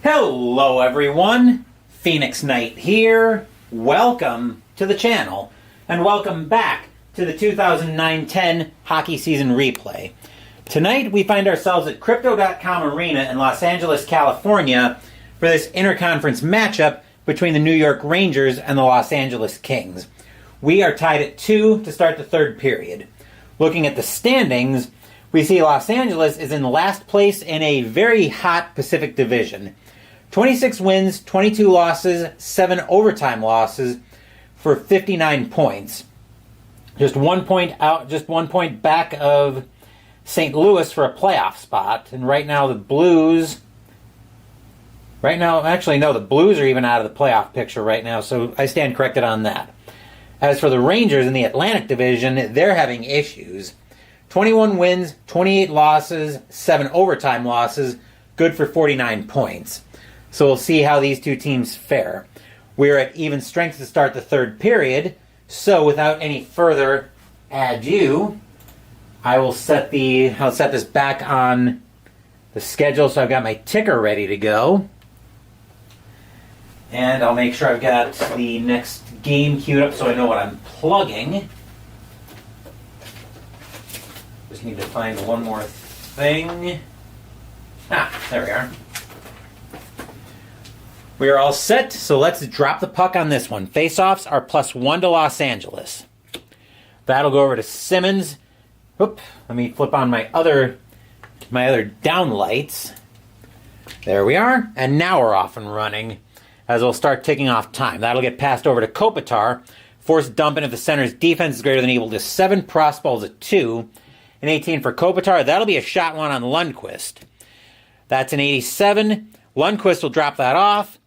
Hello everyone, Phoenix Knight here. Welcome to the channel, and welcome back to the 2009-10 hockey season replay. Tonight we find ourselves at Crypto.com Arena in Los Angeles, California for this interconference matchup between the New York Rangers and the Los Angeles Kings. We are tied at 2 to start the third period. Looking at the standings, we see Los Angeles is in last place in a very hot Pacific Division. 26 wins, 22 losses, 7 overtime losses for 59 points. Just 1 point out, just 1 point back of St. Louis for a playoff spot. And right now the Blues, the Blues are even out of the playoff picture right now, so I stand corrected on that. As for the Rangers in the Atlantic Division, they're having issues. 21 wins, 28 losses, 7 overtime losses, good for 49 points. So we'll see how these two teams fare. We're at even strength to start the third period, so without any further ado, I'll set this back on the schedule so I've got my ticker ready to go. And I'll make sure I've got the next game queued up so I know what I'm plugging. Just need to find one more thing. There we are. We are all set, so let's drop the puck on this one. Face-offs are +1 to Los Angeles. That'll go over to Simmons. Oop, let me flip on my other down lights. There we are, and now we're off and running as we'll start ticking off time. That'll get passed over to Kopitar. Forced dumping if the center's defense is greater than equal to 7. Cross balls at 2. An 18 for Kopitar. That'll be a shot one on Lundqvist. That's an 87. Lundqvist will drop that off,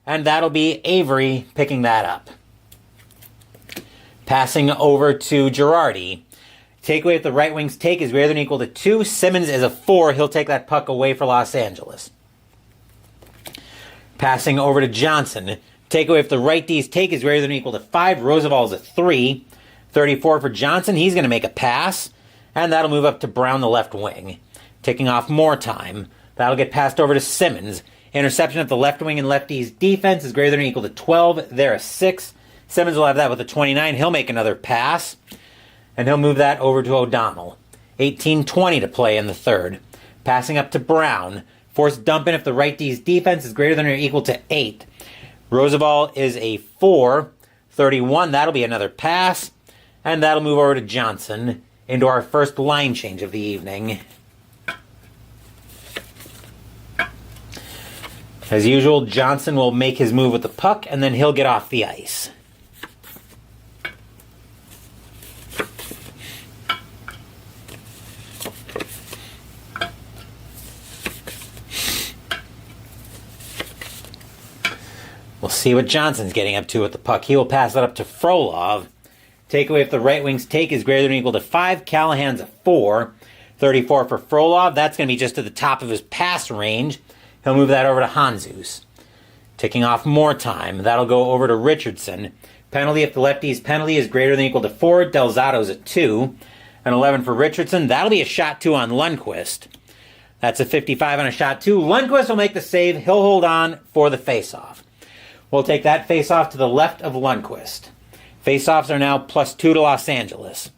and that'll be Avery picking that up. Passing over to Girardi. Takeaway if the right wing's take is greater than equal to 2. Simmons is a 4. He'll take that puck away for Los Angeles. Passing over to Johnson. Takeaway if the right D's take is greater than equal to 5. Roosevelt's a 3. 34 for Johnson. He's going to make a pass, and that'll move up to Brown, the left wing. Taking off more time. That'll get passed over to Simmons. Interception if the left wing and lefty's defense is greater than or equal to 12. They're a 6. Simmons will have that with a 29. He'll make another pass, and he'll move that over to O'Donnell. 18-20 to play in the third. Passing up to Brown. Forced dump in if the right D's defense is greater than or equal to 8. Roosevelt is a 4. 31. That'll be another pass, and that'll move over to Johnson into our first line change of the evening. As usual, Johnson will make his move with the puck, and then he'll get off the ice. We'll see what Johnson's getting up to with the puck. He will pass that up to Frolov. Takeaway if the right wing's take is greater than or equal to 5. Callahan's a 4. 34 for Frolov. That's going to be just to the top of his pass range. He'll move that over to Hanzus. Ticking off more time. That'll go over to Richardson. Penalty if the lefty's penalty is greater than or equal to 4. Delzato's a 2. An 11 for Richardson. That'll be a shot 2 on Lundqvist. That's a 55 on a shot 2. Lundqvist will make the save. He'll hold on for the faceoff. We'll take that faceoff to the left of Lundqvist. Faceoffs are now +2 to Los Angeles.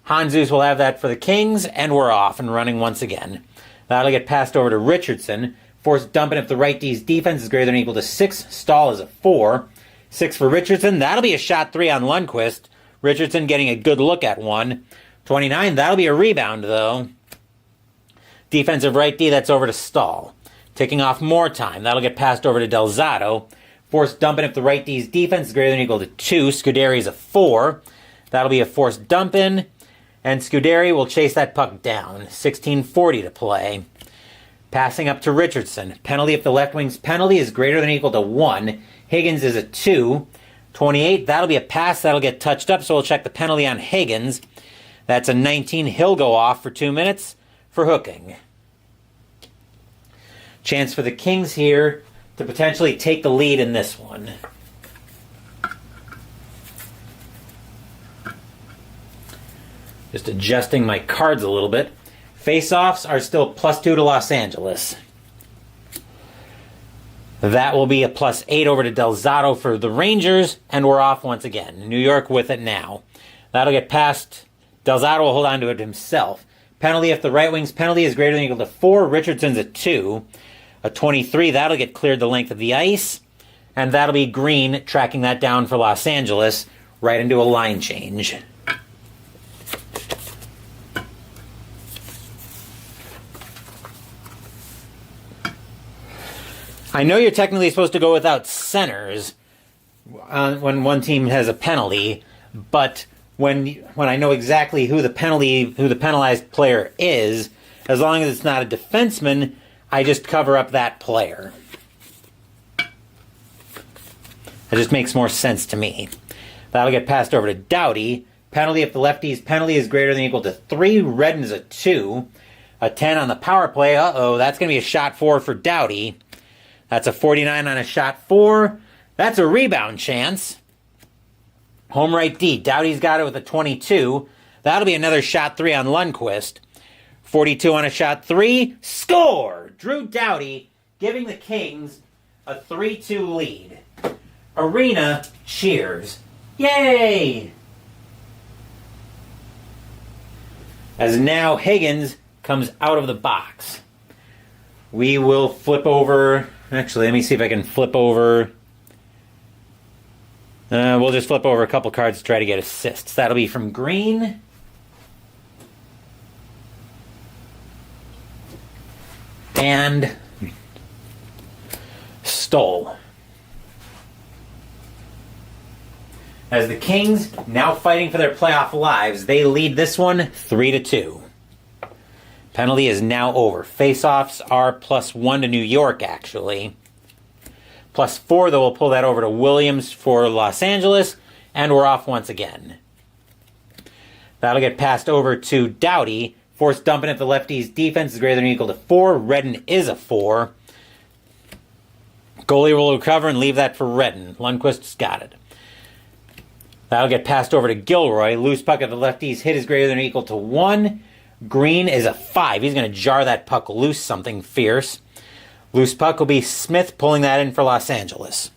Hanzus will have that for the Kings, and we're off and running once again. That'll get passed over to Richardson. Forced dumping if the right D's defense is greater than or equal to 6. Stahl is a 4. 6 for Richardson. That'll be a shot 3 on Lundqvist. Richardson getting a good look at one. 29. That'll be a rebound, though. Defensive right D, that's over to Stahl. Ticking off more time. That'll get passed over to Delzato. Forced dumping if the right D's defense is greater than or equal to 2. Scuderi is a 4. That'll be a forced dump in. And Scuderi will chase that puck down. 16:40 to play. Passing up to Richardson. Penalty if the left wing's penalty is greater than or equal to 1. Higgins is a 2. 28. That'll be a pass. That'll get touched up, so we'll check the penalty on Higgins. That's a 19. He'll go off for 2 minutes for hooking. Chance for the Kings here to potentially take the lead in this one. Just adjusting my cards a little bit. Face-offs are still +2 to Los Angeles. That will be a +8 over to Delzato for the Rangers, and we're off once again. New York with it now. That'll get past. Delzato will hold on to it himself. Penalty if the right wing's penalty is greater than or equal to 4. Richardson's a 2. A 23, that'll get cleared the length of the ice. And that'll be Green tracking that down for Los Angeles right into a line change. I know you're technically supposed to go without centers when one team has a penalty, but when I know exactly who the penalized player is, as long as it's not a defenseman, I just cover up that player. It just makes more sense to me. That'll get passed over to Doughty. Penalty if the lefty's penalty is greater than or equal to 3. Redden's a 2. A 10 on the power play. Uh-oh, that's going to be a shot 4 for Doughty. That's a 49 on a shot 4. That's a rebound chance. Home right D. Doughty's got it with a 22. That'll be another shot 3 on Lundqvist. 42 on a shot 3. Score! Drew Doughty giving the Kings a 3-2 lead. Arena cheers. Yay! As now Higgins comes out of the box. We will flip over. Actually, let me see if I can flip over. We'll just flip over a couple cards to try to get assists. That'll be from Green. And Stoll. As the Kings, now fighting for their playoff lives, they lead this one 3-2. Penalty is now over. Face-offs are +1 to New York, actually. +4, though, we'll pull that over to Williams for Los Angeles, and we're off once again. That'll get passed over to Doughty. Force dumping if the lefty's defense is greater than or equal to 4. Redden is a 4. Goalie will recover and leave that for Redden. Lundqvist's got it. That'll get passed over to Gilroy. Loose puck if the lefty's hit is greater than or equal to 1. Green is a 5. He's going to jar that puck loose, something fierce. Loose puck will be Smith pulling that in for Los Angeles.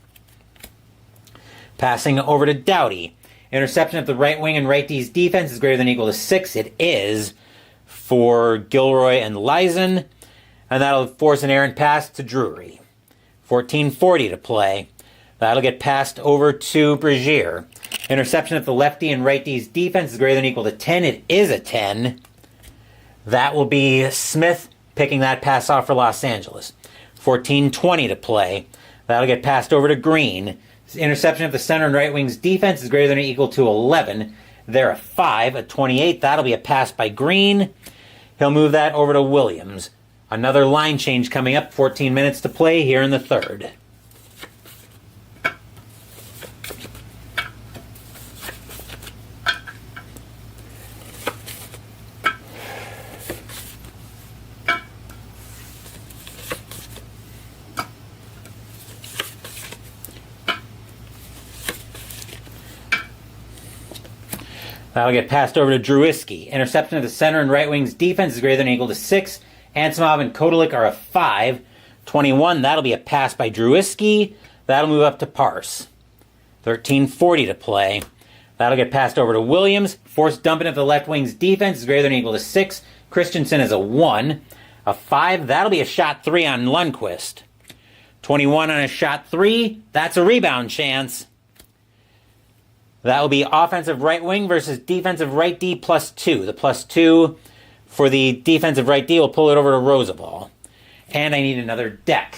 Passing over to Doughty. Interception if the right wing and right D's defense is greater than or equal to 6. It is for Gilroy and Lizen. And that'll force an errant pass to Drury. 14:40 to play. That'll get passed over to Brazier. Interception if the lefty and right D's defense is greater than or equal to 10. It is a 10. That will be Smith picking that pass off for Los Angeles. 14:20 to play. That'll get passed over to Green. Interception if the center and right wing's defense is greater than or equal to 11. They're a 5. A 28. That'll be a pass by Green. He'll move that over to Williams. Another line change coming up. 14 minutes to play here in the third. That'll get passed over to Druiski. Interception of the center and right wing's defense is greater than or equal to 6. Ansimov and Kodelik are a 5. 21, that'll be a pass by Druiski. That'll move up to Parse. 13:40 to play. That'll get passed over to Williams. Force dumping if the left wing's defense is greater than or equal to 6. Christensen is a 1. A 5, that'll be a shot 3 on Lundqvist. 21 on a shot 3, that's a rebound chance. That will be offensive right wing versus defensive right D +2. The +2 for the defensive right D will pull it over to Rosabal. And I need another deck.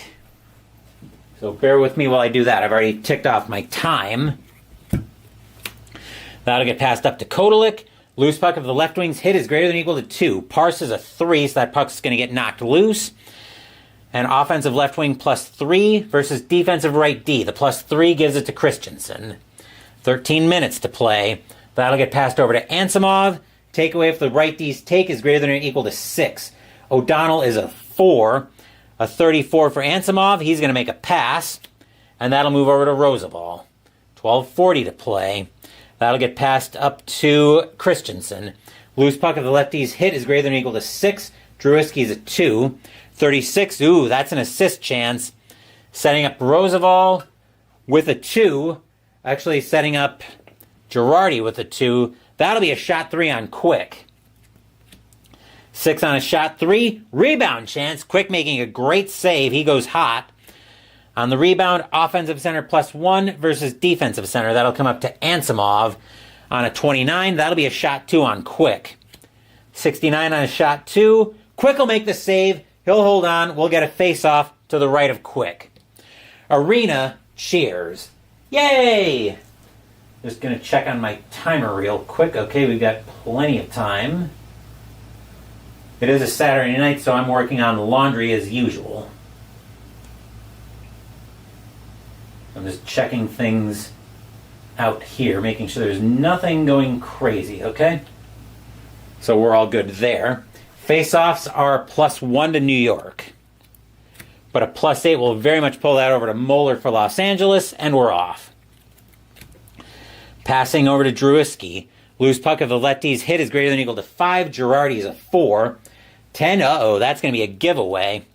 So bear with me while I do that. I've already ticked off my time. That'll get passed up to Kodelik. Loose puck if the left wing's hit is greater than or equal to 2. Parse is a 3, so that puck's going to get knocked loose. And offensive left wing +3 versus defensive right D. The +3 gives it to Christensen. 13 minutes to play. That'll get passed over to Ansimov. Takeaway if the right D's take is greater than or equal to 6. O'Donnell is a 4. A 34 for Ansimov. He's going to make a pass. And that'll move over to Rosabal. 12:40 to play. That'll get passed up to Christensen. Loose puck if the lefty's hit is greater than or equal to 6. Druiski's a 2. 36. Ooh, that's an assist chance. Setting up Roosevelt with a 2. Actually setting up Girardi with a 2. That'll be a shot 3 on Quick. 6 on a shot 3. Rebound chance. Quick making a great save. He goes hot. On the rebound, offensive center +1 versus defensive center. That'll come up to Ansimov on a 29. That'll be a shot 2 on Quick. 69 on a shot 2. Quick will make the save. He'll hold on. We'll get a face-off to the right of Quick. Arena cheers. Yay! Just going to check on my timer real quick. Okay, we've got plenty of time. It is a Saturday night, so I'm working on laundry as usual. I'm just checking things out here, making sure there's nothing going crazy, okay? So we're all good there. Face-offs are +1 to New York. But a +8 will very much pull that over to Moeller for Los Angeles, and we're off. Passing over to Drewski. Loose puck if the lefty's hit is greater than or equal to 5. Girardi's a 4. 10, that's going to be a giveaway.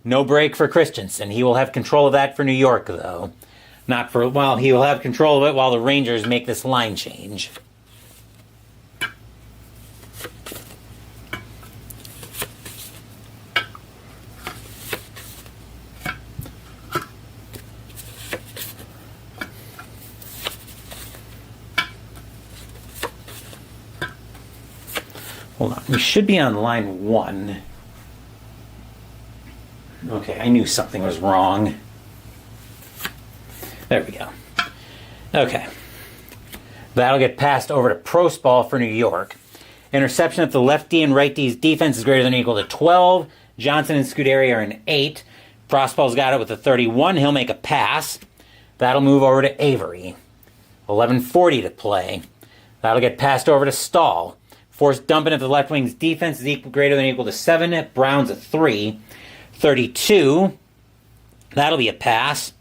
No break for Christensen. He will have control of that for New York, though. Not for a while. He will have control of it while the Rangers make this line change. Hold on. We should be on line 1. Okay, I knew something was wrong. There we go. Okay. That'll get passed over to Prosball for New York. Interception if the lefty and right D's defense is greater than or equal to 12. Johnson and Scuderi are an 8. Prosball's got it with a 31. He'll make a pass. That'll move over to Avery. 11:40 to play. That'll get passed over to Stahl. Forced dumping if the left wing's defense is greater than or equal to 7. Brown's a 3. 32. That'll be a pass.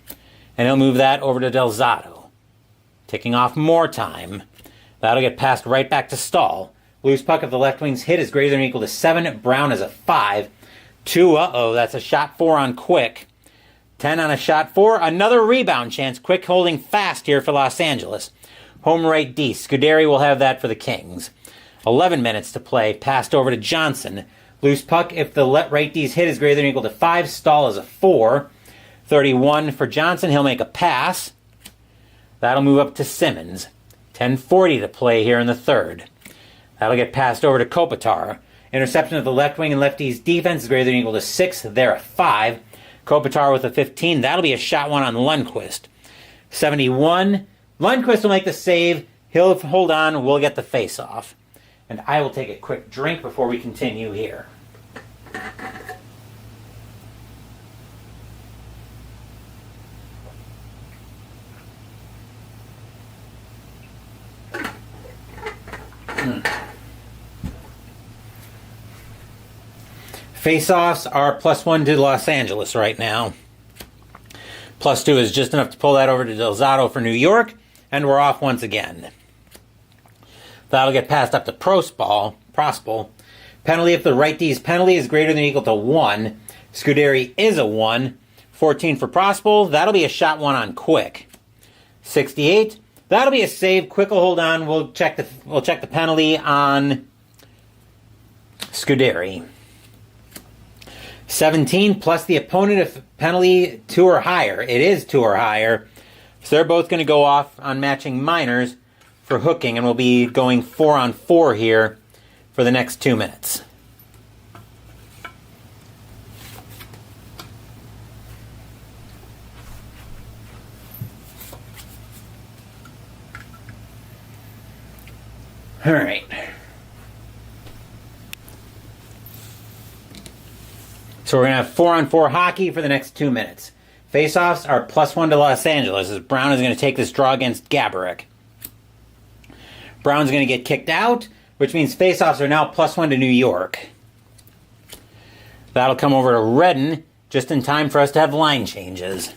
And he'll move that over to Delzato. Ticking off more time. That'll get passed right back to Stahl. Loose puck if the left wing's hit is greater than or equal to 7. Brown is a 5. 2, that's a shot 4 on Quick. 10 on a shot 4. Another rebound chance. Quick holding fast here for Los Angeles. Home right D. Scuderi will have that for the Kings. 11 minutes to play. Passed over to Johnson. Loose puck if the right D's hit is greater than or equal to 5. Stahl is a 4. 31 for Johnson. He'll make a pass. That'll move up to Simmons. 10:40 to play here in the third. That'll get passed over to Kopitar. Interception of the left wing and lefty's defense is greater than or equal to 6. They're a 5. Kopitar with a 15. That'll be a shot 1 on Lundqvist. 71. Lundqvist will make the save. He'll hold on. We'll get the face-off. And I will take a quick drink before we continue here. Face-offs are +1 to Los Angeles right now. +2 is just enough to pull that over to Delzato for New York, and we're off once again. That'll get passed up to Prospal. Penalty if the right D's penalty is greater than or equal to 1. Scuderi is a 1. 14 for Prospal. That'll be a shot 1 on Quick. 68. That'll be a save. Quick will hold on. We'll check the penalty on Scuderi. 17 plus the opponent if penalty 2 or higher. It is 2 or higher. So they're both going to go off on matching minors for hooking, and we'll be going 4 on 4 here for the next 2 minutes. All right. So we're going to have 4 on 4 hockey for the next 2 minutes. Face-offs are +1 to Los Angeles as Brown is going to take this draw against Gaborik. Brown's going to get kicked out, which means face-offs are now +1 to New York. That'll come over to Redden just in time for us to have line changes.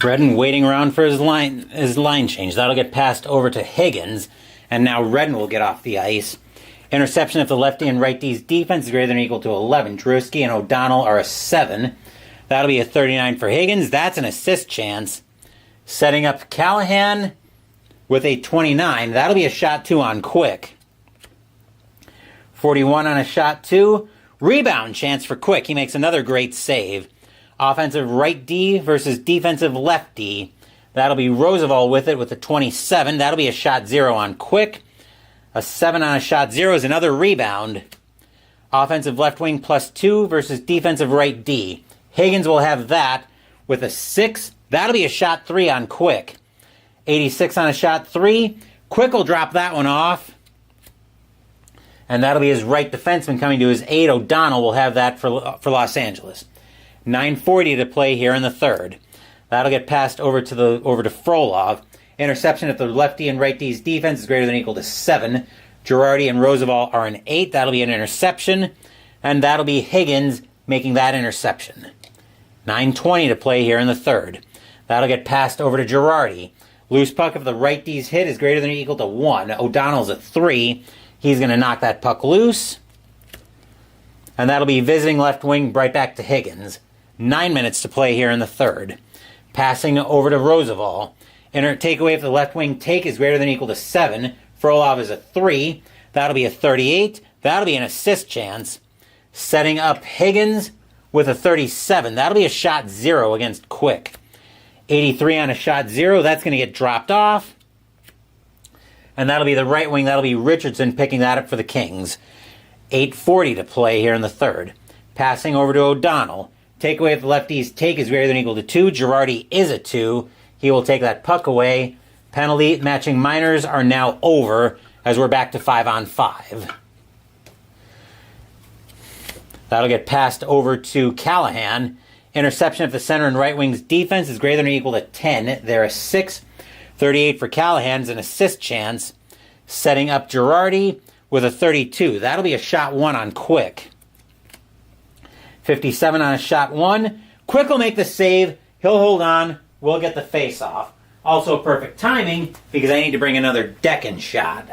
Redden waiting around for his line change. That'll get passed over to Higgins, and now Redden will get off the ice. Interception if the lefty and right D's defense is greater than or equal to 11. Drewski and O'Donnell are a 7. That'll be a 39 for Higgins. That's an assist chance. Setting up Callahan with a 29. That'll be a shot 2 on Quick. 41 on a shot 2. Rebound chance for Quick. He makes another great save. Offensive right D versus defensive left D. That'll be Roosevelt with it with a 27. That'll be a shot 0 on Quick. A 7 on a shot 0 is another rebound. Offensive left wing +2 versus defensive right D. Higgins will have that with a 6. That'll be a shot 3 on Quick. 86 on a shot 3. Quick will drop that one off. And that'll be his right defenseman coming to his aid. O'Donnell will have that for Los Angeles. 9:40 to play here in the third. That'll get passed over to Frolov. Interception if the lefty and right D's defense is greater than or equal to 7. Girardi and Roosevelt are an 8. That'll be an interception. And that'll be Higgins making that interception. 9:20 to play here in the third. That'll get passed over to Girardi. Loose puck if the right D's hit is greater than or equal to 1. O'Donnell's at 3. He's going to knock that puck loose. And that'll be visiting left wing right back to Higgins. 9 minutes to play here in the third. Passing over to Roosevelt. Takeaway if the left wing take is greater than or equal to 7. Frolov is a 3. That'll be a 38. That'll be an assist chance. Setting up Higgins with a 37. That'll be a shot 0 against Quick. 83 on a shot 0. That's going to get dropped off. And that'll be the right wing. That'll be Richardson picking that up for the Kings. 8:40 to play here in the third. Passing over to O'Donnell. Takeaway if the lefty's take is greater than or equal to 2. Girardi is a 2. He will take that puck away. Penalty matching minors are now over as we're back to 5-on-5. That'll get passed over to Callahan. Interception if the center and right wing's defense is greater than or equal to 10. They're a 6. 38 for Callahan's an assist chance. Setting up Girardi with a 32. That'll be a shot 1 on Quick. 57 on a shot 1. Quick will make the save. He'll hold on. We'll get the face-off. Also perfect timing because I need to bring another Deccan shot.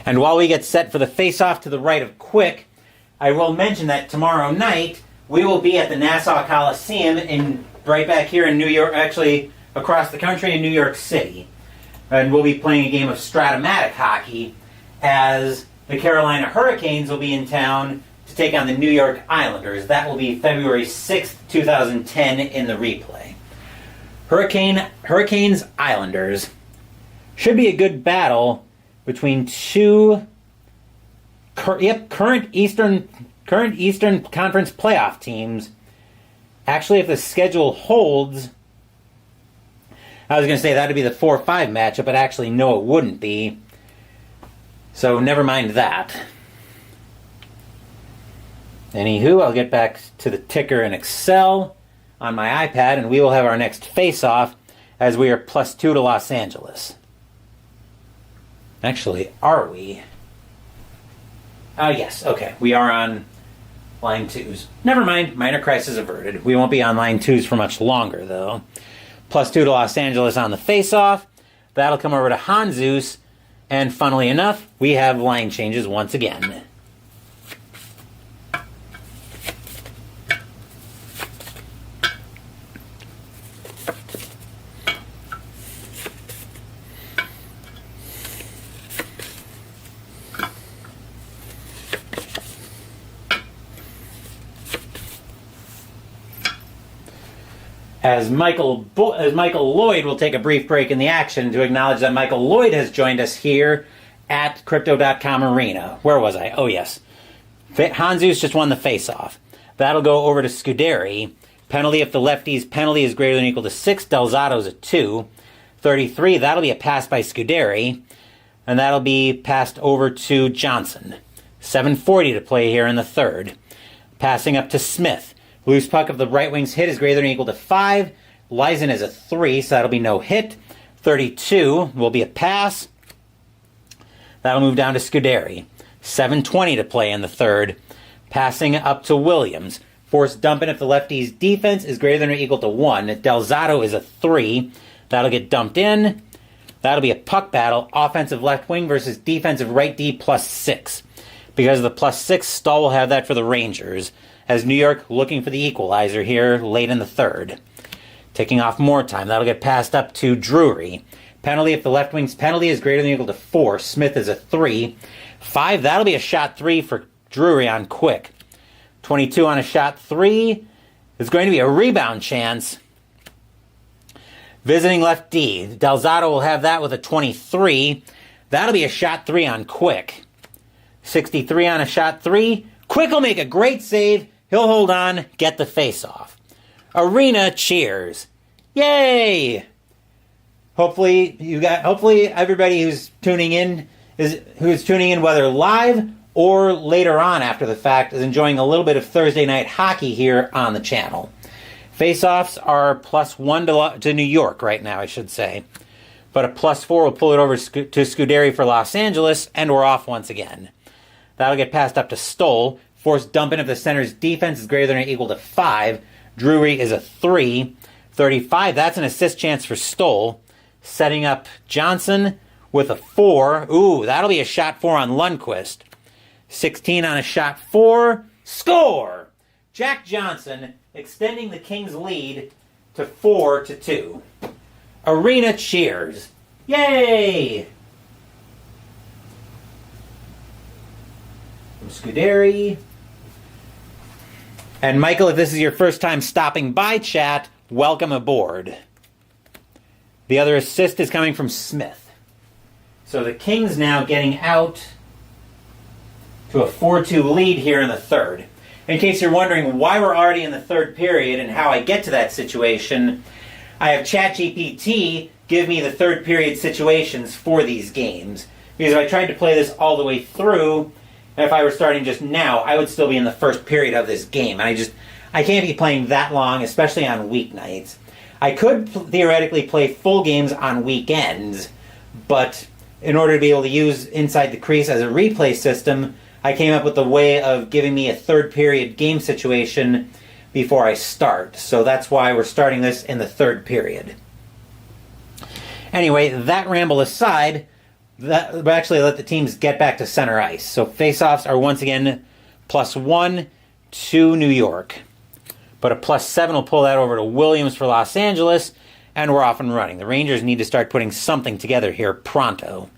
And while we get set for the face-off to the right of Quick, I will mention that tomorrow night we will be at the Nassau Coliseum right back here in New York, actually across the country in New York City. And we'll be playing a game of Stratomatic hockey as the Carolina Hurricanes will be in town to take on the New York Islanders. That will be February 6th, 2010 in the replay. Hurricanes Islanders should be a good battle between two current Eastern Conference playoff teams. Actually, if the schedule holds, I was going to say that would be the 4-5 matchup, but actually, no, it wouldn't be. So, never mind that. Anywho, I'll get back to the ticker in Excel on my iPad, and we will have our next face-off as we are +2 to Los Angeles. Actually, are we? Yes, okay. We are on line 2s. Never mind, minor crisis averted. We won't be on line 2s for much longer, though. +2 to Los Angeles on the face-off. That'll come over to Hanzus. And funnily enough, we have line changes once again. As Michael Lloyd will take a brief break in the action to acknowledge that Michael Lloyd has joined us here at Crypto.com Arena. Where was I? Oh, yes. Hanzus just won the face-off. That'll go over to Scuderi. Penalty if the lefty's penalty is greater than or equal to 6. Delzato's a 2. 33, that'll be a pass by Scuderi. And that'll be passed over to Johnson. 7:40 to play here in the third. Passing up to Smith. Loose puck of the right wing's hit is greater than or equal to 5. Leisen is a 3, so that'll be no hit. 32 will be a pass. That'll move down to Scuderi. 7:20 to play in the third. Passing up to Williams. Force dumping if the lefty's defense is greater than or equal to 1. Delzato is a 3. That'll get dumped in. That'll be a puck battle. Offensive left wing versus defensive right D +6. Because of the +6, Stahl will have that for the Rangers, as New York looking for the equalizer here late in the third. Taking off more time. That'll get passed up to Drury. Penalty if the left wing's penalty is greater than or equal to 4. Smith is a 3. 5, that'll be a shot 3 for Drury on Quick. 22 on a shot 3. There's going to be a rebound chance. Visiting left D. Delzato will have that with a 23. That'll be a shot 3 on Quick. 63 on a shot 3. Quick will make a great save. He'll hold on, get the face-off. Arena cheers. Yay! Hopefully everybody who's tuning in whether live or later on after the fact is enjoying a little bit of Thursday night hockey here on the channel. Face-offs are +1 to New York right now, I should say. But a +4 will pull it over to Scuderi for Los Angeles, and we're off once again. That'll get passed up to Stoll. Force dumping if the center's defense is greater than or equal to 5. Drury is a 3. 35, that's an assist chance for Stoll. Setting up Johnson with a 4. Ooh, that'll be a shot 4 on Lundqvist. 16 on a shot 4. Score! Jack Johnson extending the Kings' lead to 4-2. Arena cheers. Yay! From Scuderi. And Michael, if this is your first time stopping by chat, welcome aboard. The other assist is coming from Smith. So the Kings now getting out to a 4-2 lead here in the third. In case you're wondering why we're already in the third period and how I get to that situation, I have ChatGPT give me the third period situations for these games. Because if I tried to play this all the way through, and if I were starting just now, I would still be in the first period of this game. And I can't be playing that long, especially on weeknights. I could theoretically play full games on weekends, but in order to be able to use Inside the Crease as a replay system, I came up with a way of giving me a third period game situation before I start. So that's why we're starting this in the third period. Anyway, that ramble aside, that actually let the teams get back to center ice. So faceoffs are once again +1 to New York. But a +7 will pull that over to Williams for Los Angeles, and we're off and running. The Rangers need to start putting something together here pronto.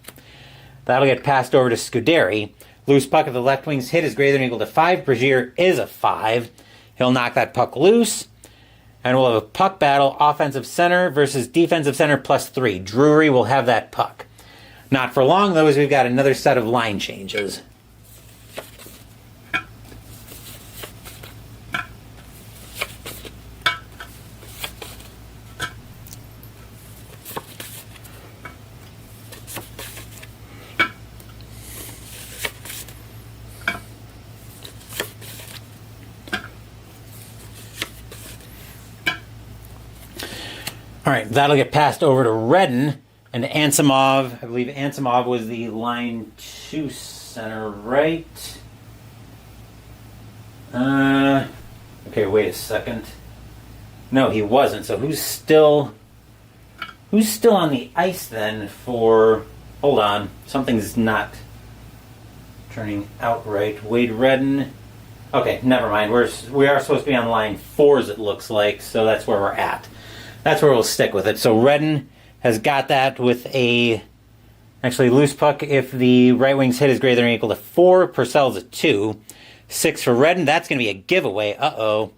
That'll get passed over to Scuderi. Loose puck if the left wing's hit is greater than or equal to 5. Bergier is a 5. He'll knock that puck loose. And we'll have a puck battle, offensive center versus defensive center +3. Drury will have that puck. Not for long, though, as we've got another set of line changes. All right, that'll get passed over to Redden and Ansimov. I believe Ansimov was the line 2 center, right? Okay, wait a second. No, he wasn't. So who's still on the ice then for... Hold on. Something's not turning out right. Wade Redden. Okay, never mind. We are supposed to be on line 4s, it looks like, so that's where we're at. That's where we'll stick with it. So Redden has got that with a actually loose puck if the right wing's hit is greater than or equal to 4. Purcell's a 2. 6 for Redden. That's going to be a giveaway. Uh-oh.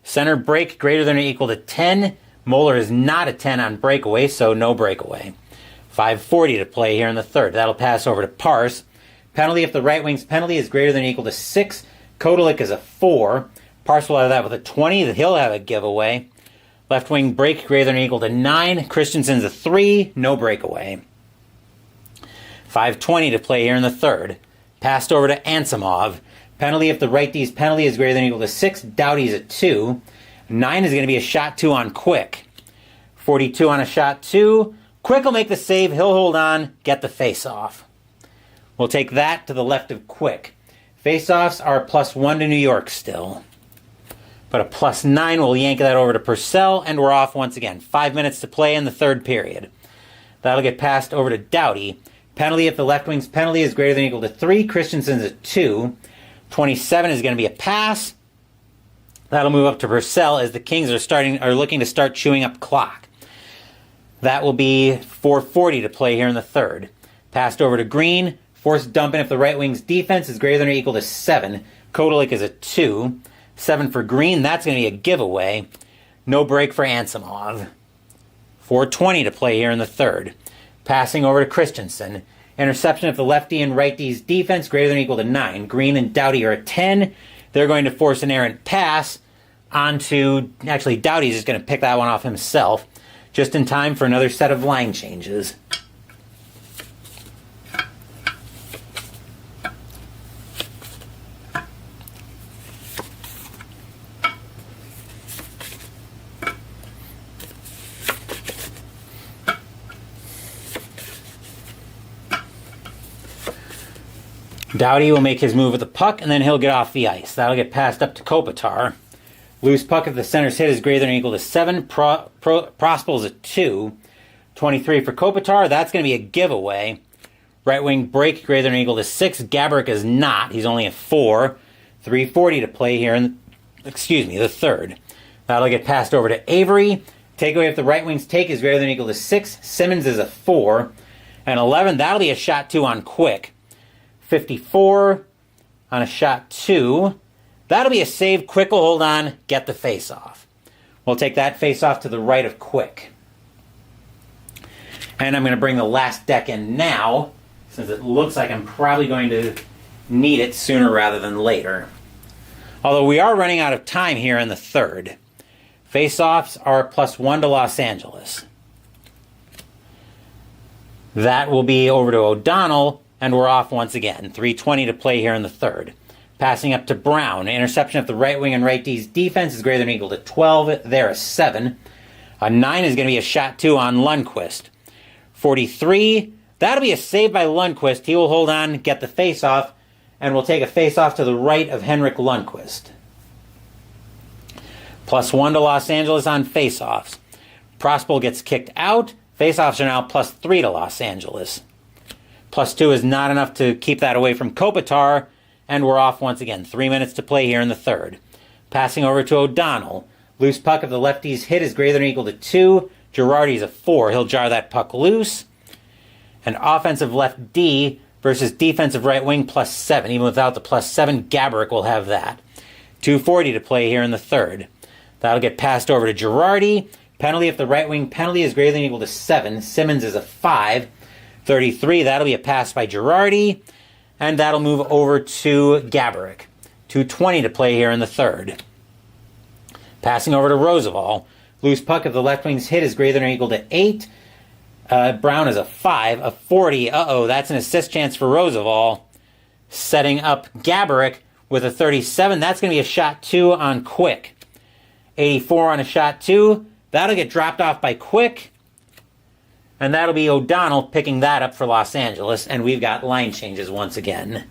Center break greater than or equal to 10. Moeller is not a 10 on breakaway, so no breakaway. 5:40 to play here in the third. That'll pass over to Parse. Penalty if the right wing's penalty is greater than or equal to 6. Kotelik is a 4. Parse will have that with a 20. That he'll have a giveaway. Left wing break greater than or equal to 9. Christensen's a 3. No breakaway. 5:20 to play here in the third. Passed over to Ansimov. Penalty if the right D's penalty is greater than or equal to 6. Doughty's a 2. 9 is going to be a shot 2 on Quick. 42 on a shot 2. Quick will make the save. He'll hold on. Get the face off. We'll take that to the left of Quick. Face-offs are +1 to New York still. But a +9 will yank that over to Purcell, and we're off once again. 5 minutes to play in the third period. That'll get passed over to Doughty. Penalty if the left wing's penalty is greater than or equal to 3. Christensen's a 2. 27 is going to be a pass. That'll move up to Purcell as the Kings are looking to start chewing up clock. That will be 4:40 to play here in the third. Passed over to Green. Forced dump in if the right wing's defense is greater than or equal to 7. Kotelik is a 2. 7 for Green. That's going to be a giveaway. No break for Ansimov. 4:20 to play here in the third. Passing over to Christensen. Interception if the lefty and righty's defense greater than or equal to 9. Green and Doughty are a 10. They're going to force an errant pass onto... Actually, Doughty's just going to pick that one off himself. Just in time for another set of line changes. Doughty will make his move with the puck, and then he'll get off the ice. That'll get passed up to Kopitar. Loose puck if the center's hit is greater than or equal to 7. Prospel's a 2. 23 for Kopitar. That's going to be a giveaway. Right wing break greater than or equal to 6. Gaborik is not. He's only a 4. 3:40 to play here in the third. That'll get passed over to Avery. Takeaway if the right wing's take is greater than or equal to 6. Simmons is a 4. And 11, that'll be a shot 2 on Quick. 54 on a shot 2. That'll be a save. Quick will hold on, get the face-off. We'll take that face-off to the right of Quick. And I'm going to bring the last deck in now, since it looks like I'm probably going to need it sooner rather than later. Although we are running out of time here in the third. Face-offs are +1 to Los Angeles. That will be over to O'Donnell, and we're off once again. 3:20 to play here in the third. Passing up to Brown. Interception if the right wing and righty's defense is greater than or equal to 12. They're a 7. A 9 is going to be a shot 2 on Lundqvist. 43. That'll be a save by Lundqvist. He will hold on, get the face-off, and we'll take a face-off to the right of Henrik Lundqvist. +1 to Los Angeles on face-offs. Prospel gets kicked out. Face-offs are now +3 to Los Angeles. +2 is not enough to keep that away from Kopitar, and we're off once again. 3 minutes to play here in the third. Passing over to O'Donnell. Loose puck if the lefty's hit is greater than or equal to 2. Girardi's a 4. He'll jar that puck loose. And offensive left D versus defensive right wing +7. Even without the +7, Gaborik will have that. 2:40 to play here in the third. That'll get passed over to Girardi. Penalty if the right wing penalty is greater than or equal to 7. Simmons is a 5. 33, that'll be a pass by Girardi. And that'll move over to Gaborik. 2:20 to play here in the third. Passing over to Roosevelt. Loose puck if the left wing's hit is greater than or equal to 8. Brown is a 5. A 40. That's an assist chance for Roosevelt. Setting up Gaborik with a 37. That's going to be a shot 2 on Quick. 84 on a shot 2. That'll get dropped off by Quick. And that'll be O'Donnell picking that up for Los Angeles. And we've got line changes once again.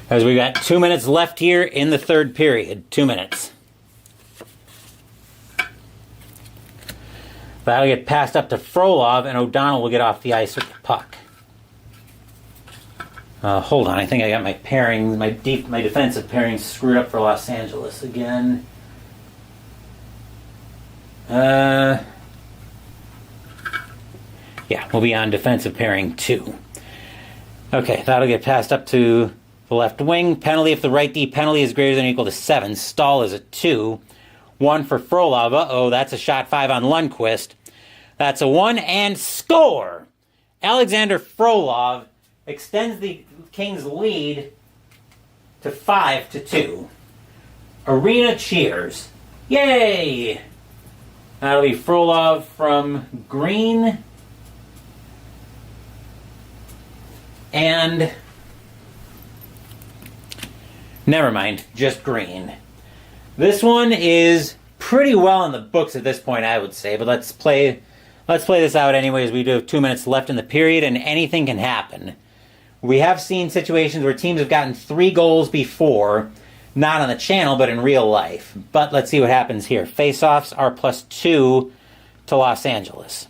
As we've got 2 minutes left here in the third period. 2 minutes. That'll get passed up to Frolov, and O'Donnell will get off the ice with the puck. Hold on, I think I got my pairings, my defensive pairings screwed up for Los Angeles again. Yeah, we'll be on defensive pairing 2. Okay, that'll get passed up to the left wing. Penalty if the right D penalty is greater than or equal to 7. Stahl is a 2. 1 for Frolov. That's a shot 5 on Lundqvist. That's a 1, and score! Alexander Frolov extends the Kings' lead to 5-2. Arena cheers. Yay! That'll be Frolov from Green. And Never mind, just green. This one is pretty well in the books at this point, I would say, but let's play this out anyways. We do have 2 minutes left in the period, and anything can happen. We have seen situations where teams have gotten 3 goals before, not on the channel, but in real life. But let's see what happens here. Face-offs are +2 to Los Angeles.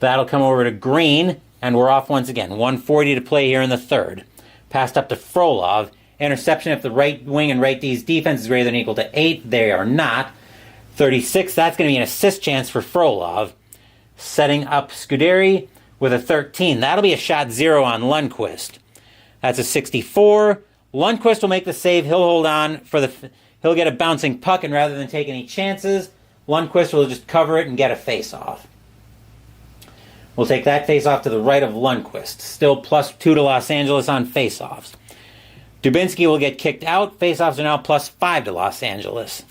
That'll come over to green, and we're off once again. 1:40 to play here in the third. Passed up to Frolov. Interception if the right wing and right D's defense is greater than or equal to 8. They are not. 36, that's going to be an assist chance for Frolov. Setting up Scuderi with a 13. That'll be a shot 0 on Lundqvist. That's a 64. Lundqvist will make the save. He'll hold on he'll get a bouncing puck, and rather than take any chances, Lundqvist will just cover it and get a face-off. We'll take that face-off to the right of Lundqvist. Still +2 to Los Angeles on face-offs. Dubinsky will get kicked out. Face-offs are now +5 to Los Angeles.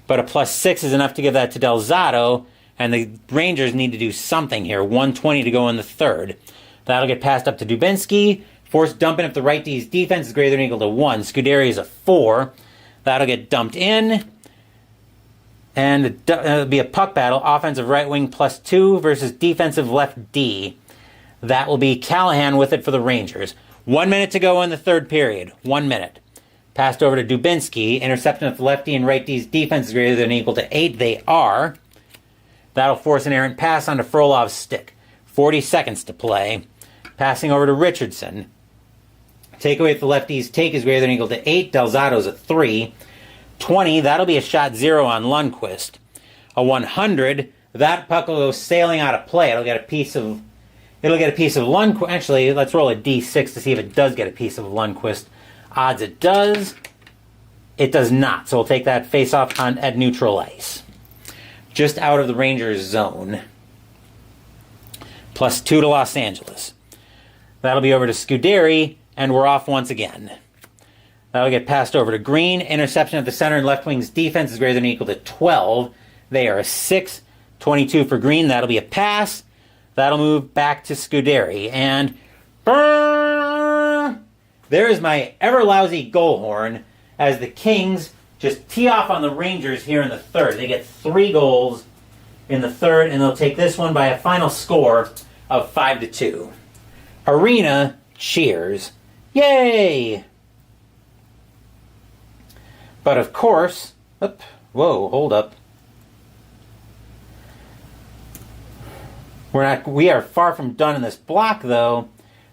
But a +6 is enough to give that to Del Zotto, and the Rangers need to do something here. 1:20 to go in the third. That'll get passed up to Dubinsky. Forced dumping if the right D's defense is greater than or equal to 1. Scuderi is a 4. That'll get dumped in. And it'll be a puck battle. Offensive right wing +2 versus defensive left D. That will be Callahan with it for the Rangers. 1 minute to go in the third period. 1 minute. Passed over to Dubinsky. Interception if the lefty and right D's defense is greater than or equal to 8. They are. That'll force an errant pass onto Frolov's stick. 40 seconds to play. Passing over to Richardson. Takeaway if the lefty's take is greater than or equal to 8. Del Zotto's a 3. 20, that'll be a shot 0 on Lundqvist. A 100, that puck will go sailing out of play. It'll get a piece of Lundqvist. Actually, let's roll a D6 to see if it does get a piece of Lundqvist. Odds it does. It does not. So we'll take that face-off at neutral ice. Just out of the Rangers' zone. +2 to Los Angeles. That'll be over to Scuderi, and we're off once again. That'll get passed over to green. Interception of the center and left wing's defense is greater than or equal to 12. They are a 6. 22 for green. That'll be a pass. That'll move back to Scuderi. And there is my ever-lousy goal horn as the Kings just tee off on the Rangers here in the third. They get 3 goals in the third, and they'll take this one by a final score of 5-2. Arena cheers. Yay! But of course, hold up. We are far from done in this block, though,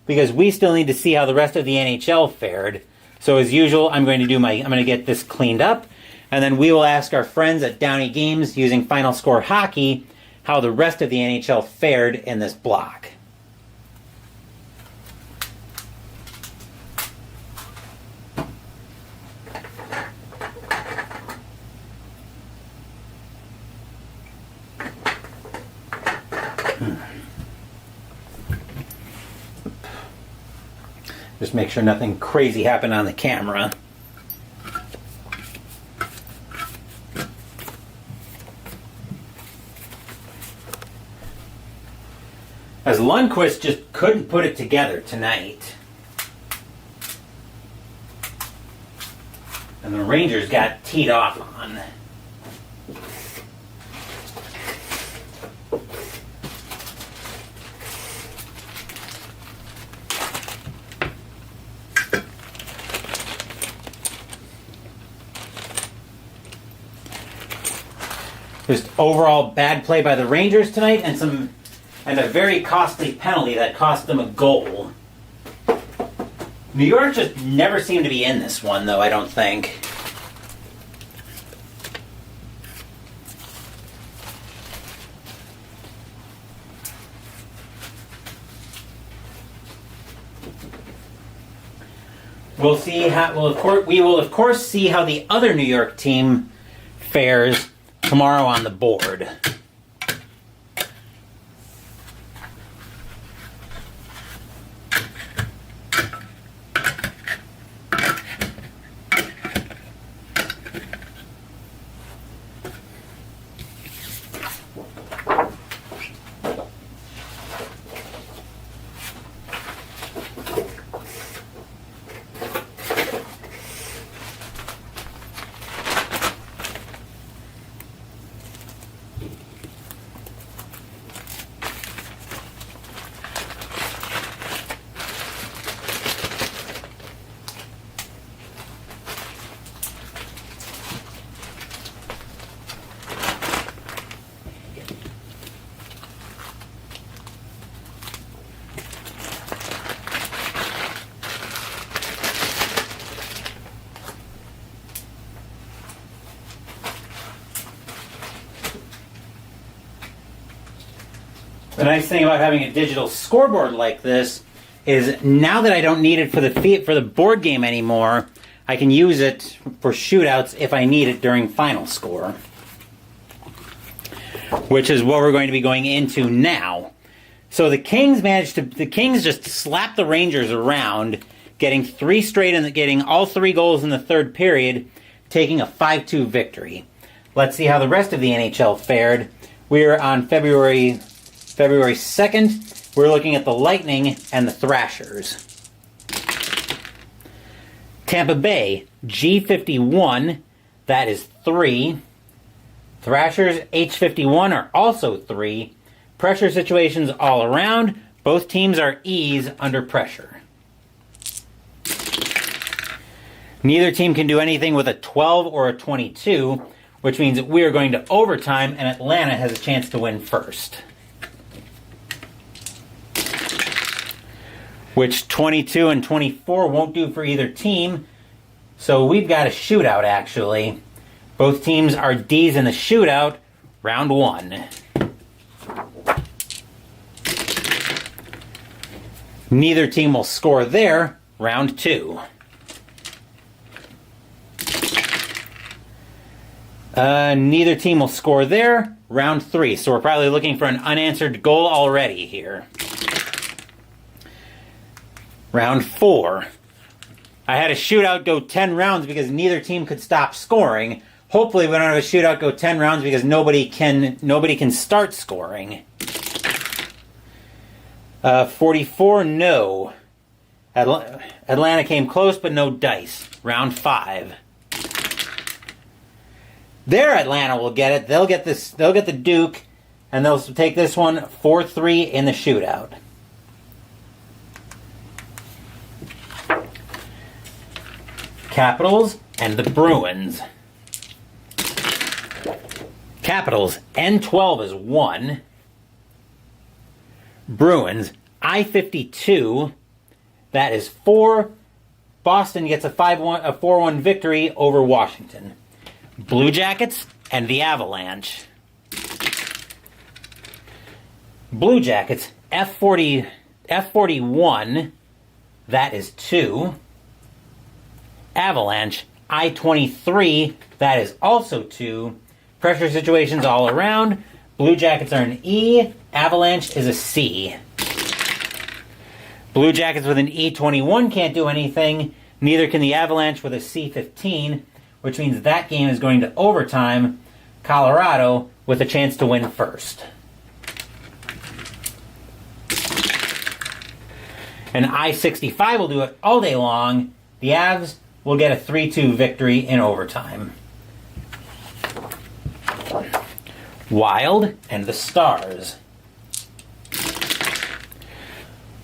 because we still need to see how the rest of the NHL fared. So as usual, I'm going to get this cleaned up, and then we will ask our friends at Downey Games using Final Score Hockey how the rest of the NHL fared in this block. Just make sure nothing crazy happened on the camera. As Lundqvist just couldn't put it together tonight. And the Rangers got teed off on. Just overall bad play by the Rangers tonight, and a very costly penalty that cost them a goal. New York just never seemed to be in this one, though, I don't think. We will of course see how the other New York team fares tomorrow on the board. The nice thing about having a digital scoreboard like this is now that I don't need it for the board game anymore, I can use it for shootouts if I need it during final score. Which is what we're going to be going into now. So the Kings just slapped the Rangers around, getting 3 straight and getting all 3 goals in the third period, taking a 5-2 victory. Let's see how the rest of the NHL fared. We're on February 2nd. We're looking at the Lightning and the Thrashers. Tampa Bay, G51, that is 3. Thrashers, H51 are also 3. Pressure situations all around. Both teams are E's under pressure. Neither team can do anything with a 12 or a 22, which means that we are going to overtime and Atlanta has a chance to win first. Which 22 and 24 won't do for either team, so we've got a shootout actually. Both teams are D's in the shootout, round 1. Neither team will score there, round 2. Neither team will score there, round 3. So we're probably looking for an unanswered goal already here. Round 4. I had a shootout go 10 rounds because neither team could stop scoring. Hopefully we don't have a shootout go 10 rounds because nobody can start scoring. 44, no. Atlanta came close, but no dice. Round 5. There, Atlanta will get it. They'll get this. They'll get the Duke, and they'll take this one 4-3 in the shootout. Capitals and the Bruins. Capitals, N12 is 1. Bruins, I52, that is 4. Boston gets a 4-1 victory over Washington. Blue Jackets and the Avalanche. Blue Jackets, F41, that is 2. Avalanche, I23, that is also 2. Pressure situations all around. Blue Jackets are an E. Avalanche is a C. Blue Jackets with an E21 can't do anything. Neither can the Avalanche with a C15, which means that game is going to overtime. Colorado with a chance to win first. And I65 will do it all day long. The Avs will get a 3-2 victory in overtime. Wild and the Stars.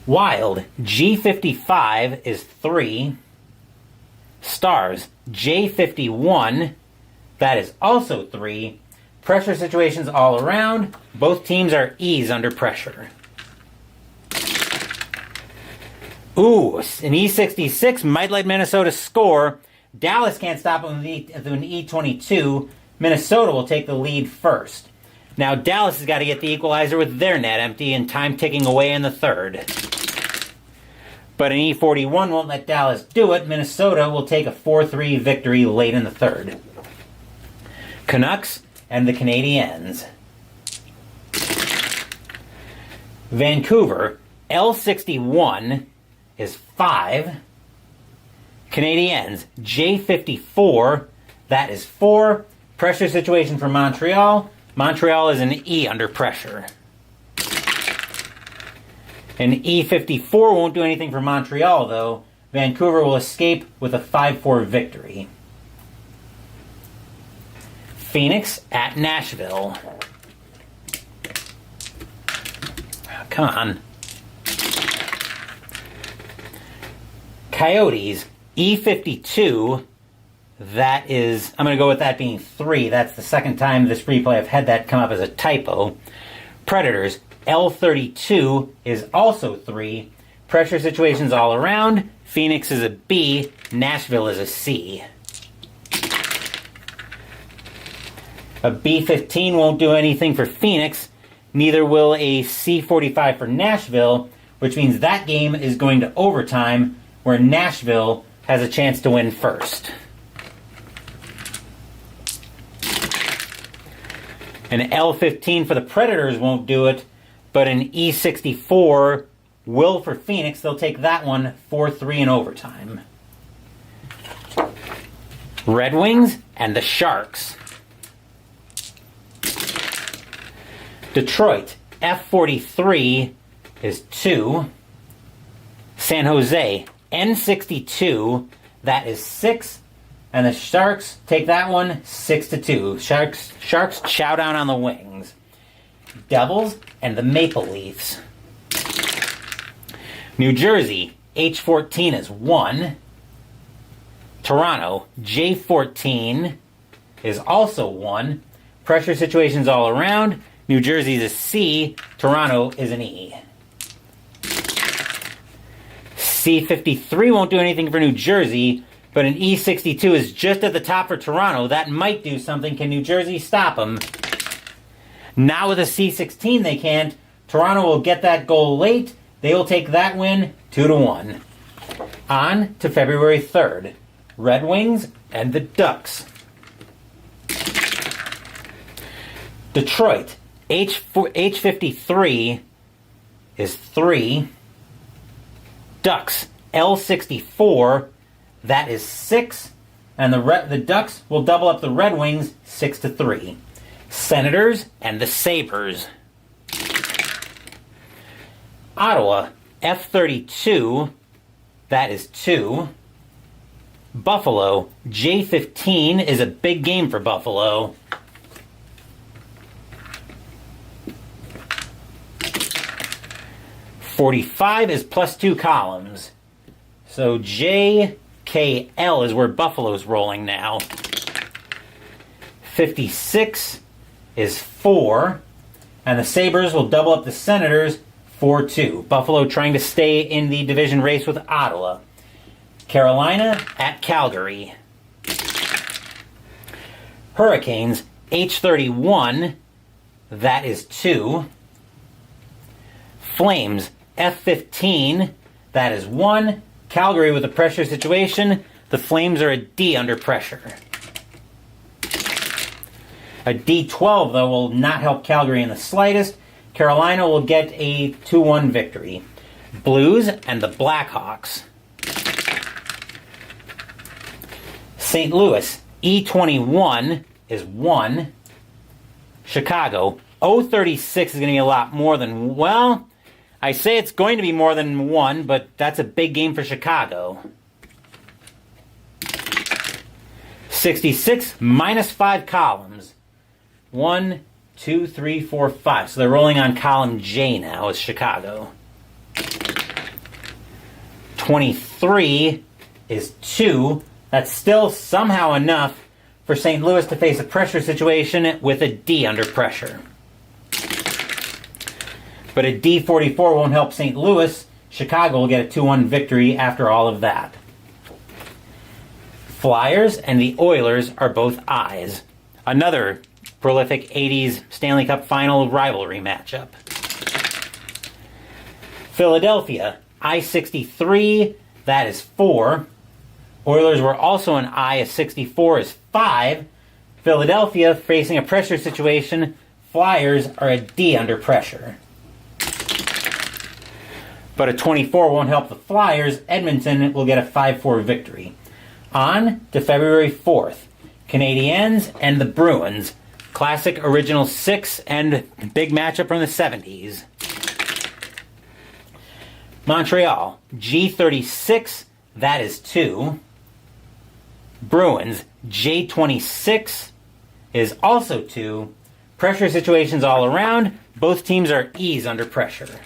Wild, G55 is 3. Stars, J51, that is also 3. Pressure situations all around. Both teams are E's under pressure. Ooh, an E66 might let Minnesota score. Dallas can't stop them with an E22. Minnesota will take the lead first. Now Dallas has got to get the equalizer with their net empty and time ticking away in the third. But an E41 won't let Dallas do it. Minnesota will take a 4-3 victory late in the third. Canucks and the Canadiens. Vancouver, L61 is 5. Canadiens, J54, that is 4. Pressure situation for Montreal. Montreal is an E under pressure. An E54 won't do anything for Montreal, though. Vancouver will escape with a 5-4 victory. Phoenix at Nashville. Oh, come on. Coyotes, E52. That is, I'm going to go with that being 3. That's the second time this replay I've had that come up as a typo. Predators, L32 is also 3. Pressure situations all around. Phoenix is a B. Nashville is a C. A B15 won't do anything for Phoenix. Neither will a C45 for Nashville, which means that game is going to overtime, where Nashville has a chance to win first. An L15 for the Predators won't do it, but an E64 will for Phoenix. They'll take that one 4-3 in overtime. Red Wings and the Sharks. Detroit, F43 is 2. San Jose, N62, that is 6. And the Sharks take that one 6-2. Sharks chow down on the Wings. Devils and the Maple Leafs. New Jersey, H14 is 1. Toronto, J14 is also 1. Pressure situations all around. New Jersey is a C. Toronto is an E. C53 won't do anything for New Jersey, but an E62 is just at the top for Toronto. That might do something. Can New Jersey stop them? Now with a C16 they can't. Toronto will get that goal late. They will take that win 2-1. On to February 3rd. Red Wings and the Ducks. Detroit, H53 is 3. Ducks, L64, that is 6. And the Ducks will double up the Red Wings 6-3. Senators and the Sabres. Ottawa, F32, that is 2. Buffalo, J15 is a big game for Buffalo. .45 is +2 columns. So JKL is where Buffalo's rolling now. 56 is 4. And the Sabres will double up the Senators 4-2. Buffalo trying to stay in the division race with Ottawa. Carolina at Calgary. Hurricanes, H31, that is 2. Flames, F15, that is 1. Calgary with a pressure situation. The Flames are a D under pressure. A D12, though, will not help Calgary in the slightest. Carolina will get a 2-1 victory. Blues and the Blackhawks. St. Louis, E21 is 1. Chicago, O36 is going to be a lot more than, well, I say it's going to be more than 1, but that's a big game for Chicago. 66 -5 columns. 1, 2, 3, 4, 5. So they're rolling on column J now as Chicago. 23 is 2. That's still somehow enough for St. Louis to face a pressure situation with a D under pressure. But a D44 won't help St. Louis. Chicago will get a 2-1 victory after all of that. Flyers and the Oilers are both I's. Another prolific 80s Stanley Cup final rivalry matchup. Philadelphia, I-63, that is 4. Oilers were also an I, a 64 is 5. Philadelphia facing a pressure situation. Flyers are a D under pressure. But a 24 won't help the Flyers. Edmonton will get a 5-4 victory. On to February 4th. Canadiens and the Bruins. Classic original 6 and big matchup from the 70s. Montreal, G36, that is 2. Bruins, J26 is also 2. Pressure situations all around. Both teams are E's under pressure.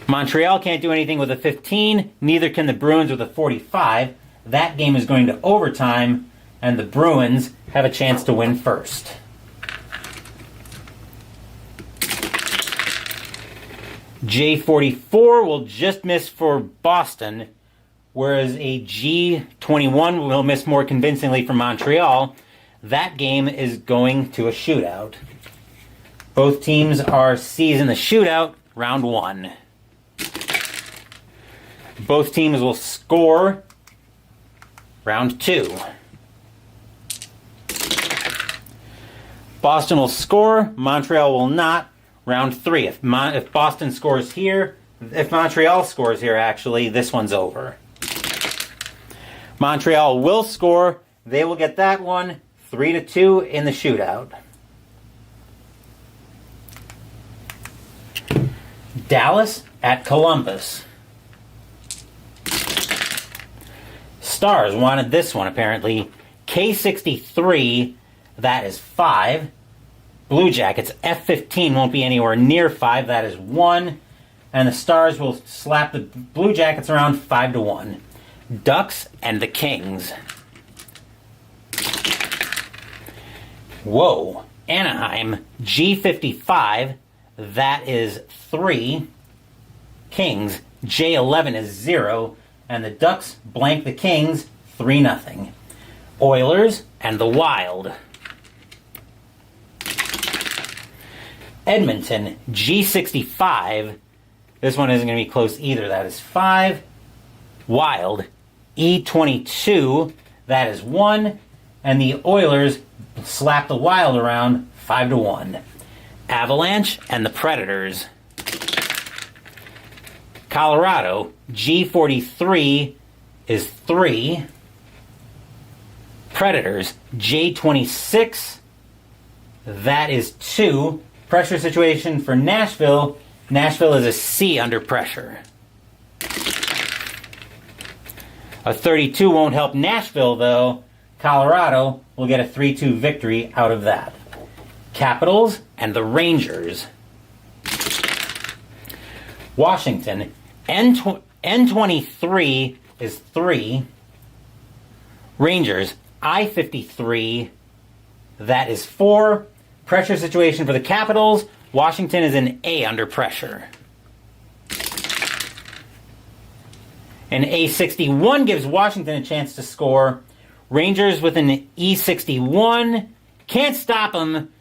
Montreal can't do anything with a 15. Neither can the Bruins with a 45. That game is going to overtime, and the Bruins have a chance to win first. J44 will just miss for Boston, whereas a G21 will miss more convincingly for Montreal. that game is going to a shootout. Both teams are C's in the shootout, round 1. Both teams will score round 2. Boston will score, Montreal will not, round 3. If Boston scores here, if Montreal scores here actually, this one's over. Montreal will score, they will get that one, 3-2 in the shootout. Dallas at Columbus. Stars wanted this one apparently. K63, that is 5. Blue Jackets, F15 won't be anywhere near 5, that is 1. And the Stars will slap the Blue Jackets around 5-1. Ducks and the Kings. Whoa. Anaheim, G55, that is 3. Kings, J11 is 0. And the Ducks blank the Kings, 3-0. Oilers and the Wild. Edmonton, G65. This one isn't going to be close either. That is 5. Wild, E22. That is 1. And the Oilers slap the Wild around 5-1. Avalanche and the Predators. Colorado, G43 is 3. Predators, J26. That is 2. Pressure situation for Nashville. Nashville is a C under pressure. A 32 won't help Nashville, though. Colorado will get a 3-2 victory out of that. Capitals and the Rangers. Washington, N23 is 3. Rangers, I53, that is 4. Pressure situation for the Capitals. Washington is an A under pressure. An A61 gives Washington a chance to score. Rangers with an E61. Can't stop them.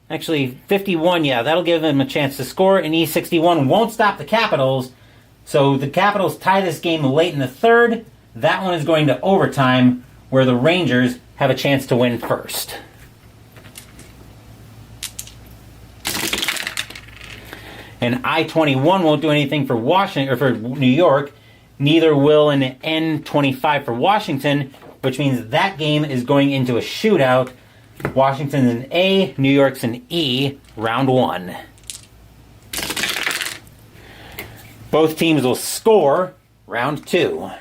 Actually, 51, yeah, that'll give them a chance to score. An E61 won't stop the Capitals. So the Capitals tie this game late in the third. That one is going to overtime, where the Rangers have a chance to win first. An I-21 won't do anything for Washington or for New York. Neither will an N-25 for Washington, which means that game is going into a shootout. Washington's an A, New York's an E, round 1. Both teams will score round 2.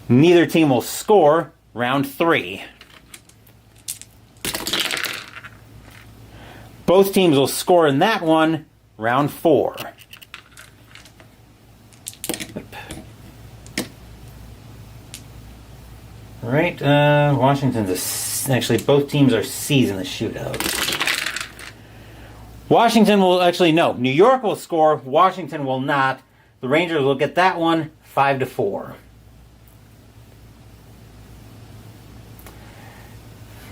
Neither team will score round 3. Both teams will score in that one, round 4. All right, Washington's actually both teams are C's in the shootout. Washington will actually no. New York will score. Washington will not. The Rangers will get that one 5-4.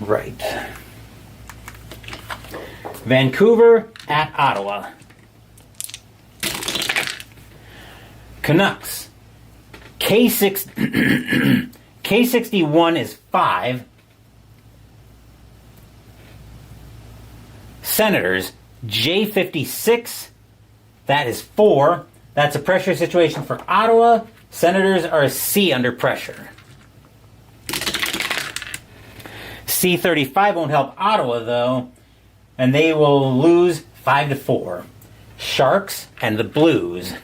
Right. Vancouver at Ottawa. Canucks. K61 is 5. Senators, J56, that is 4. That's a pressure situation for Ottawa. Senators are a C under pressure. C35 won't help Ottawa, though, and they will lose 5-4. Sharks and the Blues.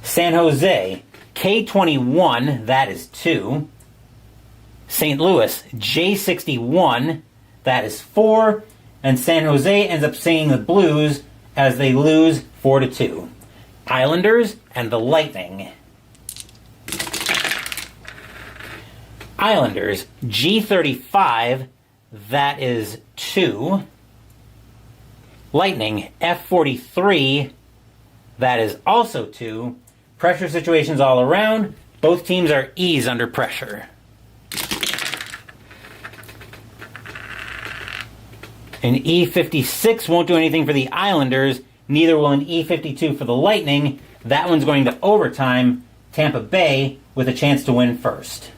San Jose, K21, that is 2. St. Louis, J61, that is 4. And San Jose ends up seeing the Blues as they lose 4-2. Islanders and the Lightning. Islanders, G35, that is 2. Lightning, F43, that is also 2. pressure situations all around. Both teams are E's under pressure. An E56 won't do anything for the Islanders. Neither will an E52 for the Lightning. That one's going to overtime. Tampa Bay with a chance to win first.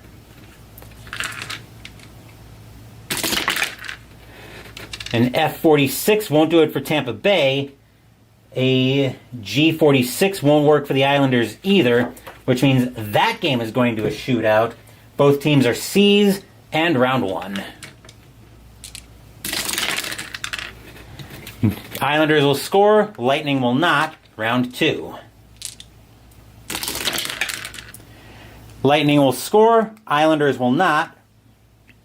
An F46 won't do it for Tampa Bay. A G46 won't work for the Islanders either, which means that game is going to a shootout. Both teams are C's and round one. Islanders will score, Lightning will not, round two. Lightning will score, Islanders will not,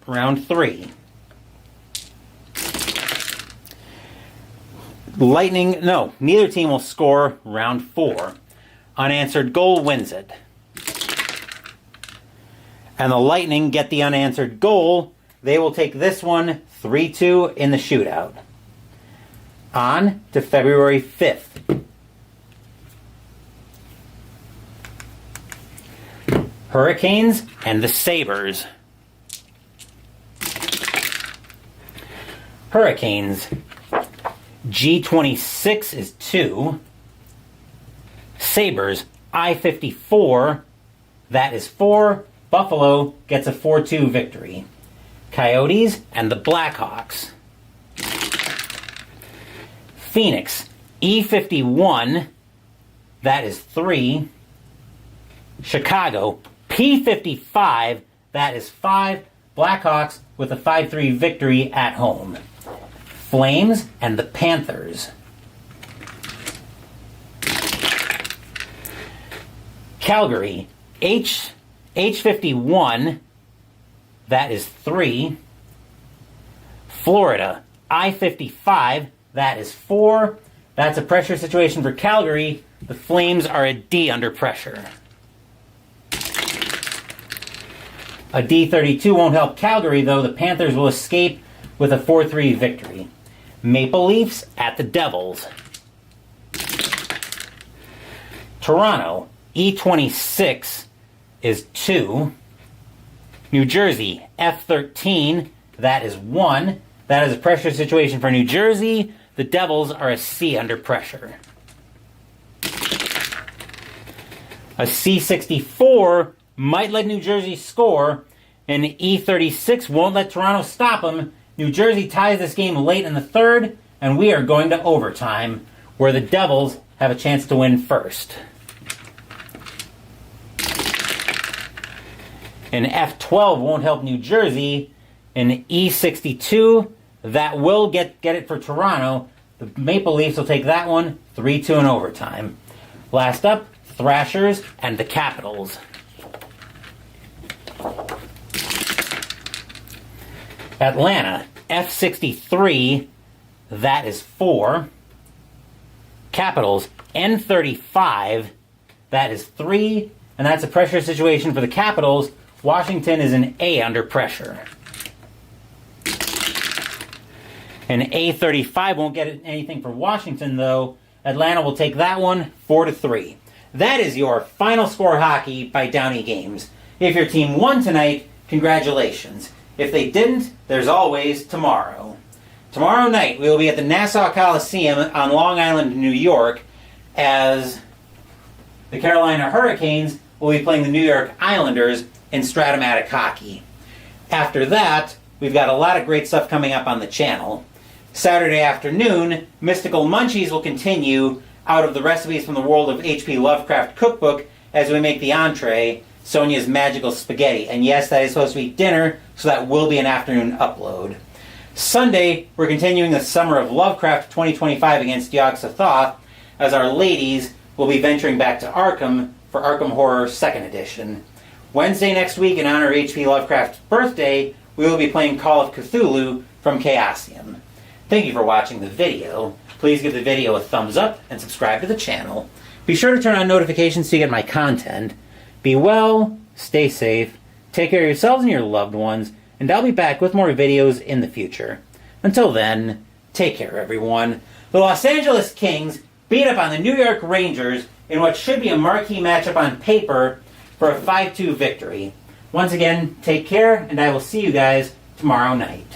round three. Neither team will score, round four. Unanswered goal wins it. And the Lightning get the unanswered goal. They will take this one 3-2 in the shootout. On to February 5th. Hurricanes and the Sabres. Hurricanes. G26 is 2. Sabres, I-54, that is 4. Buffalo gets a 4-2 victory. Coyotes and the Blackhawks. Phoenix, E51, that is 3. Chicago, P55, that is 5. Blackhawks with a 5-3 victory at home. Flames and the Panthers. Calgary, H51, that is 3. Florida, I-55, that is 4. That's a pressure situation for Calgary. The Flames are a D under pressure. A D32 won't help Calgary, though. The Panthers will escape with a 4-3 victory. Maple Leafs at the Devils. Toronto, E26 is 2. New Jersey, F13, that is 1. That is a pressure situation for New Jersey. The Devils are a C under pressure. A C64 might let New Jersey score, and E36 won't let Toronto stop them. New Jersey ties this game late in the third, and we are going to overtime, where the Devils have a chance to win first. An F12 won't help New Jersey. An E62, that will get it for Toronto. The Maple Leafs will take that one 3-2 in overtime. Last up, Thrashers and the Capitals. Atlanta, F63, that is 4. Capitals, N35, that is 3. And that's a pressure situation for the Capitals. Washington is an A under pressure. An A35 won't get anything for Washington, though. Atlanta will take that one 4-3. That is your final score hockey by Downey Games. If your team won tonight, congratulations. If they didn't, there's always tomorrow. Tomorrow night, we will be at the Nassau Coliseum on Long Island, New York, as the Carolina Hurricanes will be playing the New York Islanders in Stratomatic hockey. After that, we've got a lot of great stuff coming up on the channel. Saturday afternoon, Mystical Munchies will continue out of the recipes from the World of H.P. Lovecraft cookbook as we make the entree, Sonia's Magical Spaghetti. And yes, that is supposed to be dinner, so that will be an afternoon upload. Sunday, we're continuing the Summer of Lovecraft 2025 against Yog-Sothoth, as our ladies will be venturing back to Arkham for Arkham Horror 2nd Edition. Wednesday next week, in honor of H.P. Lovecraft's birthday, we will be playing Call of Cthulhu from Chaosium. Thank you for watching the video. Please give the video a thumbs up and subscribe to the channel. Be sure to turn on notifications so you get my content. Be well, stay safe, take care of yourselves and your loved ones, and I'll be back with more videos in the future. Until then, take care everyone. The Los Angeles Kings beat up on the New York Rangers in what should be a marquee matchup on paper for a 5-2 victory. Once again, take care, and I will see you guys tomorrow night.